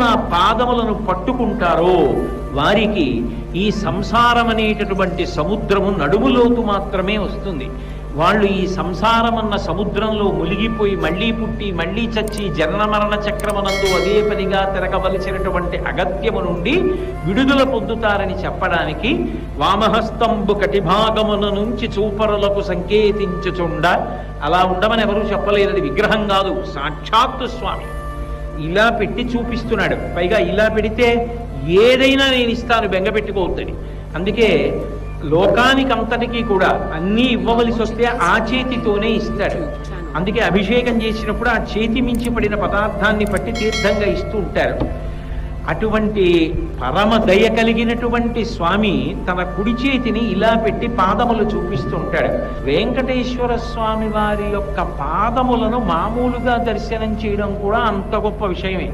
నా పాదములను పట్టుకుంటారో వారికి ఈ సంసారం అనేటటువంటి సముద్రము నడుములోతు మాత్రమే వస్తుంది. వాళ్ళు ఈ సంసారమన్న సముద్రంలో మునిగిపోయి మళ్లీ పుట్టి మళ్లీ చచ్చి జనన మరణ చక్రమనందు అదే పనిగా తిరగవలసినటువంటి అగత్యము నుండి విడుదల పొందుతారని చెప్పడానికి వామహస్తంబు కటిభాగమున నుంచి చూపరులకు సంకేతించుచుండ, అలా ఉండమని ఎవరూ చెప్పలేదు. అది విగ్రహం కాదు, సాక్షాత్తు స్వామి ఇలా పెట్టి చూపిస్తున్నాడు. పైగా ఇలా పెడితే ఏదైనా నేను ఇస్తాను, బెంగపెట్టుకోవద్దని. అందుకే లోకానికంతటికీ కూడా అన్నీ ఇవ్వవలసి వస్తే ఆ చేతితోనే ఇస్తాడు. అందుకే అభిషేకం చేసినప్పుడు ఆ చేతి మించి పడిన పదార్థాన్ని పట్టి తీర్థంగా ఇస్తూ ఉంటారు. అటువంటి పరమ దయ కలిగినటువంటి స్వామి తన కుడి చేతిని ఇలా పెట్టి పాదములు చూపిస్తూ ఉంటాడు. వెంకటేశ్వర స్వామి వారి యొక్క పాదములను మామూలుగా దర్శనం చేయడం కూడా అంత గొప్ప విషయమే.